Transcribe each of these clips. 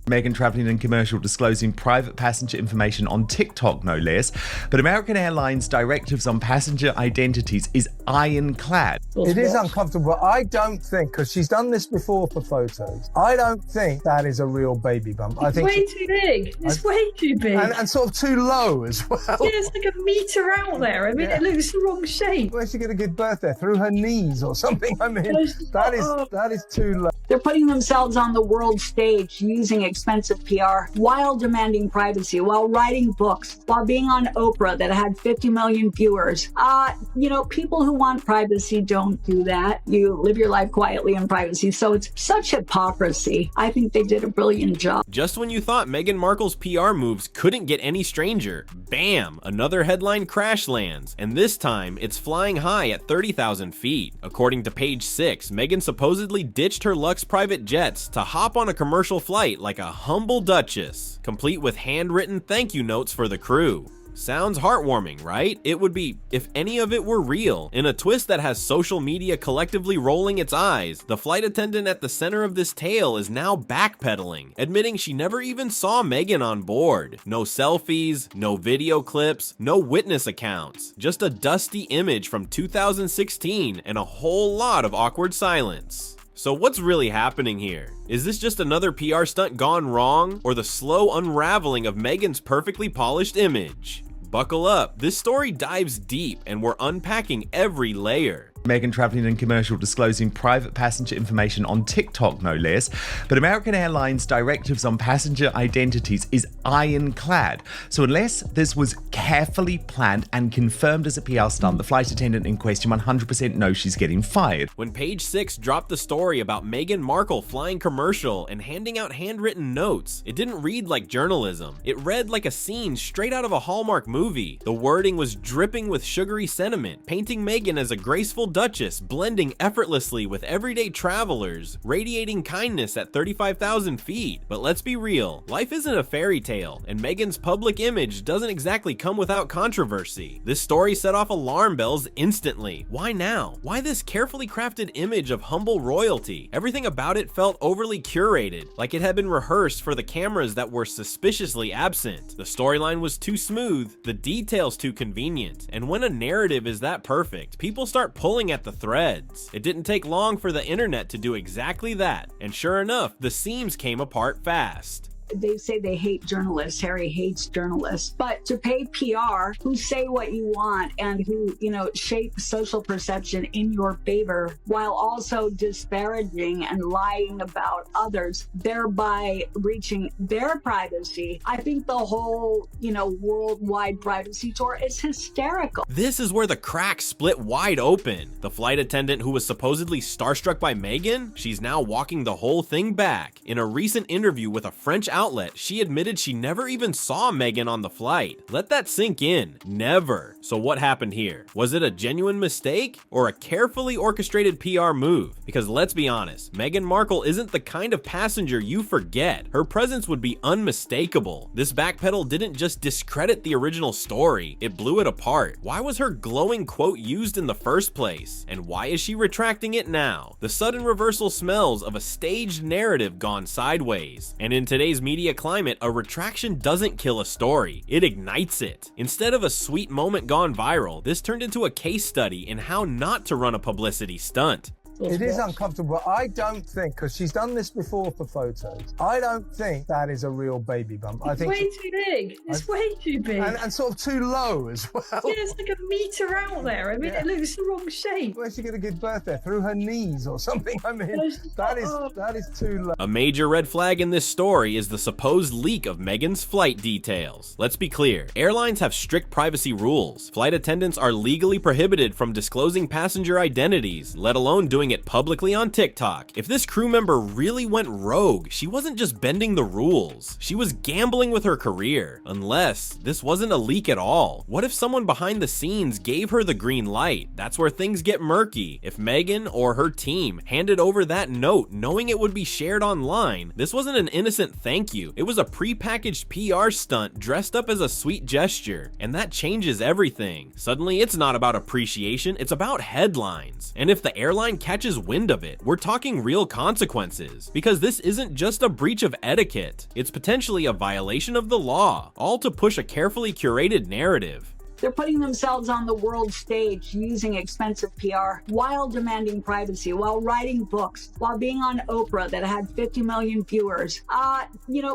Meghan traveling in commercial disclosing private passenger information on TikTok, no less. But American Airlines directives on passenger identities is ironclad. It is uncomfortable. I don't think, because she's done this before for photos, I don't think that is a real baby bump. I think way too big. It's way too big. And sort of too low as well. Yeah, it's like a metre out there. I mean, It looks the wrong shape. Where's she going to give birth there? Through her knees or something? I mean, that is too low. They're putting themselves on the world stage using expensive PR while demanding privacy, while writing books, while being on Oprah that had 50 million viewers. People who want privacy don't do that. You live your life quietly in privacy. So it's such hypocrisy. I think they did a brilliant job. Just when you thought Meghan Markle's PR moves couldn't get any stranger, bam, another headline crash lands. And this time, it's flying high at 30,000 feet. According to page 6, Meghan supposedly ditched her Lux private jets to hop on a commercial flight like a humble duchess, complete with handwritten thank you notes for the crew. Sounds heartwarming, right? It would be if any of it were real. In a twist that has social media collectively rolling its eyes, the flight attendant at the center of this tale is now backpedaling, admitting she never even saw Meghan on board. No selfies, no video clips, no witness accounts, just a dusty image from 2016 and a whole lot of awkward silence. So what's really happening here? Is this just another PR stunt gone wrong, or the slow unraveling of Meghan's perfectly polished image? Buckle up, this story dives deep and we're unpacking every layer. Meghan traveling in commercial disclosing private passenger information on TikTok, no less. But American Airlines directives on passenger identities is ironclad. So unless this was carefully planned and confirmed as a PR stunt, the flight attendant in question 100% knows she's getting fired. When page 6 dropped the story about Meghan Markle flying commercial and handing out handwritten notes, it didn't read like journalism. It read like a scene straight out of a Hallmark movie. The wording was dripping with sugary sentiment, painting Meghan as a graceful duchess blending effortlessly with everyday travelers, radiating kindness at 35,000 feet. But let's be real, life isn't a fairy tale, and Meghan's public image doesn't exactly come without controversy. This story set off alarm bells instantly. Why now? Why this carefully crafted image of humble royalty? Everything about it felt overly curated, like it had been rehearsed for the cameras that were suspiciously absent. The storyline was too smooth, the details too convenient, and when a narrative is that perfect, people start pulling at the threads. It didn't take long for the internet to do exactly that, and sure enough, the seams came apart fast. They say they hate journalists. Harry hates journalists. But to pay PR who say what you want and who, shape social perception in your favor while also disparaging and lying about others, thereby reaching their privacy, I think the whole, worldwide privacy tour is hysterical. This is where the cracks split wide open. The flight attendant who was supposedly starstruck by Meghan, she's now walking the whole thing back. In a recent interview with a French outlet, she admitted she never even saw Meghan on the flight. Let that sink in. Never. So what happened here? Was it a genuine mistake or a carefully orchestrated PR move? Because let's be honest, Meghan Markle isn't the kind of passenger you forget. Her presence would be unmistakable. This backpedal didn't just discredit the original story, it blew it apart. Why was her glowing quote used in the first place? And why is she retracting it now? The sudden reversal smells of a staged narrative gone sideways. And in today's media climate, a retraction doesn't kill a story, it ignites it. Instead of a sweet moment gone viral, this turned into a case study in how not to run a publicity stunt. It is uncomfortable. I don't think, because she's done this before for photos, I don't think that is a real baby bump. I think way too big. It's way too big. And sort of too low as well. Yeah, it's like a metre out there. I mean, It looks the wrong shape. Where's she going to give birth there? Through her knees or something? I mean, that is too low. A major red flag in this story is the supposed leak of Meghan's flight details. Let's be clear, airlines have strict privacy rules. Flight attendants are legally prohibited from disclosing passenger identities, let alone doing it publicly on TikTok. If this crew member really went rogue, she wasn't just bending the rules, she was gambling with her career. Unless this wasn't a leak at all. What if someone behind the scenes gave her the green light? That's where things get murky. If Meghan or her team handed over that note knowing it would be shared online, this wasn't an innocent thank you. It was a prepackaged PR stunt dressed up as a sweet gesture. And that changes everything. Suddenly it's not about appreciation, it's about headlines. And if the airline catches catches wind of it, we're talking real consequences. Because this isn't just a breach of etiquette, it's potentially a violation of the law, all to push a carefully curated narrative. They're putting themselves on the world stage using expensive PR while demanding privacy, while writing books, while being on Oprah that had 50 million viewers.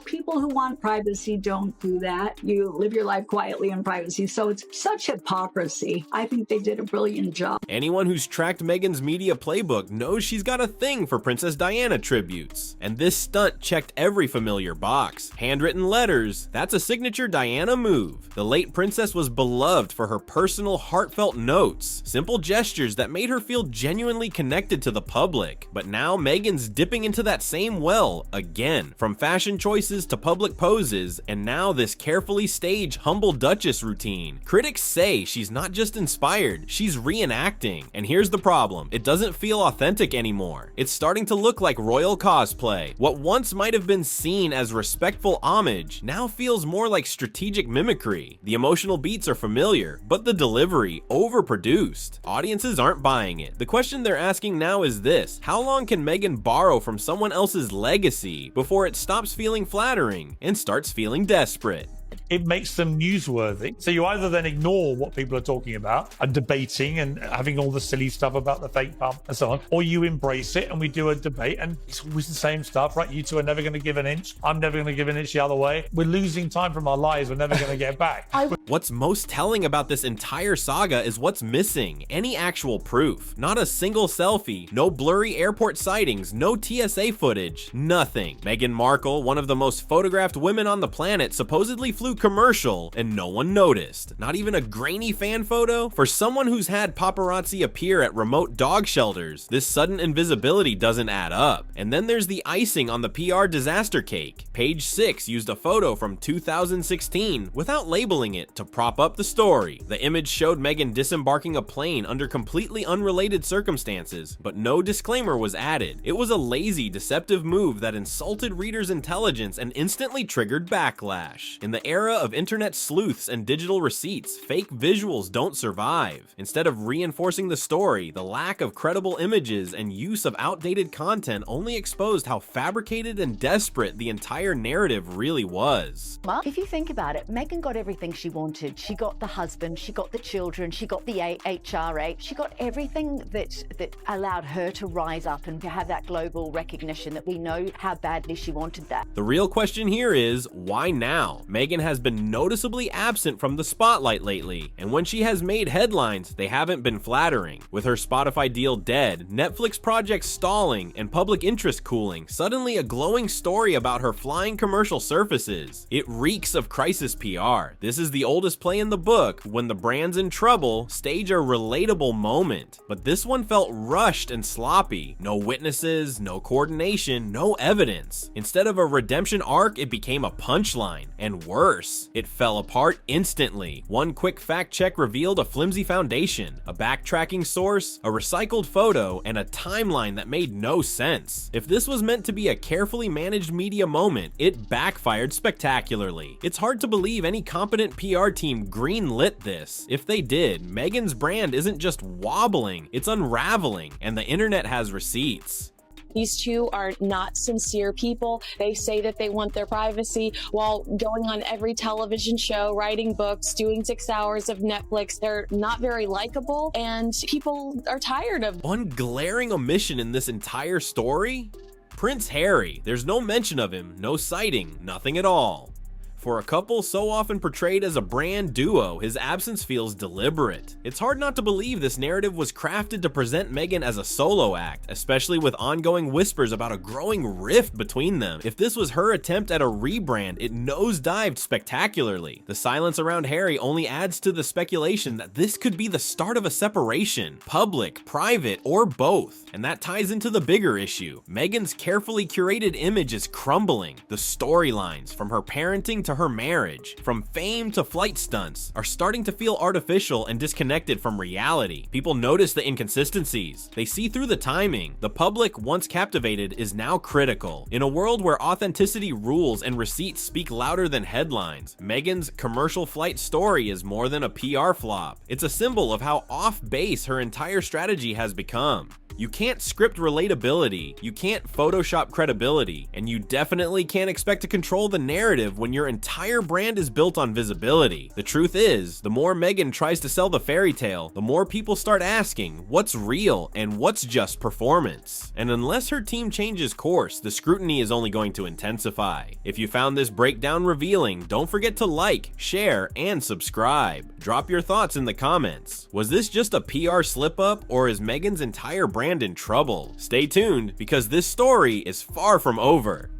People who want privacy don't do that. You live your life quietly in privacy. So it's such hypocrisy. I think they did a brilliant job. Anyone who's tracked Meghan's media playbook knows she's got a thing for Princess Diana tributes. And this stunt checked every familiar box. Handwritten letters, that's a signature Diana move. The late princess was beloved for her personal, heartfelt notes, simple gestures that made her feel genuinely connected to the public. But now Meghan's dipping into that same well again, from fashion choices to public poses, and now this carefully staged humble duchess routine. Critics say she's not just inspired, she's reenacting. And here's the problem, it doesn't feel authentic anymore. It's starting to look like royal cosplay. What once might have been seen as respectful homage now feels more like strategic mimicry. The emotional beats are familiar, but the delivery overproduced. Audiences aren't buying it. The question they're asking now is this: how long can Meghan borrow from someone else's legacy before it stops feeling flattering and starts feeling desperate? It makes them newsworthy. So you either then ignore what people are talking about and debating and having all the silly stuff about the fake pump and so on, or you embrace it and we do a debate and it's always the same stuff, right? You two are never going to give an inch. I'm never going to give an inch the other way. We're losing time from our lives. We're never going to get back. What's most telling about this entire saga is what's missing: any actual proof. Not a single selfie, no blurry airport sightings, no TSA footage, nothing. Meghan Markle, one of the most photographed women on the planet, supposedly flew commercial and no one noticed. Not even a grainy fan photo? For someone who's had paparazzi appear at remote dog shelters, this sudden invisibility doesn't add up. And then there's the icing on the PR disaster cake. Page 6 used a photo from 2016 without labeling it to prop up the story. The image showed Meghan disembarking a plane under completely unrelated circumstances, but no disclaimer was added. It was a lazy, deceptive move that insulted readers' intelligence and instantly triggered backlash. In the era of internet sleuths and digital receipts, fake visuals don't survive. Instead of reinforcing the story, the lack of credible images and use of outdated content only exposed how fabricated and desperate the entire narrative really was. Well, if you think about it, Meghan got everything she wanted. She got the husband, she got the children, she got the HRA, she got everything that allowed her to rise up and to have that global recognition that we know how badly she wanted that. The real question here is, why now? Meghan has been noticeably absent from the spotlight lately, and when she has made headlines, they haven't been flattering. With her Spotify deal dead, Netflix projects stalling, and public interest cooling, suddenly a glowing story about her flying commercial surfaces. It reeks of crisis PR. This is the oldest play in the book: when the brand's in trouble, stage a relatable moment. But this one felt rushed and sloppy. No witnesses, no coordination, no evidence. Instead of a redemption arc, it became a punchline. And worse, it fell apart instantly. One quick fact check revealed a flimsy foundation, a backtracking source, a recycled photo, and a timeline that made no sense. If this was meant to be a carefully managed media moment, it backfired spectacularly. It's hard to believe any competent PR team greenlit this. If they did, Meghan's brand isn't just wobbling, it's unraveling, and the internet has receipts. These two are not sincere people. They say that they want their privacy while going on every television show, writing books, doing 6 hours of Netflix. They're not very likable, and people are tired of them. One glaring omission in this entire story? Prince Harry. There's no mention of him, no sighting, nothing at all. For a couple so often portrayed as a brand duo, his absence feels deliberate. It's hard not to believe this narrative was crafted to present Meghan as a solo act, especially with ongoing whispers about a growing rift between them. If this was her attempt at a rebrand, it nosedived spectacularly. The silence around Harry only adds to the speculation that this could be the start of a separation, public, private, or both. And that ties into the bigger issue. Meghan's carefully curated image is crumbling. The storylines, from her parenting to to her marriage, from fame to flight stunts, are starting to feel artificial and disconnected from reality. People notice the inconsistencies. They see through the timing. The public, once captivated, is now critical. In a world where authenticity rules and receipts speak louder than headlines, Meghan's commercial flight story is more than a PR flop. It's a symbol of how off base her entire strategy has become. You can't script relatability, you can't Photoshop credibility, and you definitely can't expect to control the narrative when your entire brand is built on visibility. The truth is, the more Meghan tries to sell the fairy tale, the more people start asking what's real and what's just performance. And unless her team changes course, the scrutiny is only going to intensify. If you found this breakdown revealing, don't forget to like, share, and subscribe. Drop your thoughts in the comments. Was this just a PR slip-up, or is Meghan's entire brand in trouble? Stay tuned, because this story is far from over.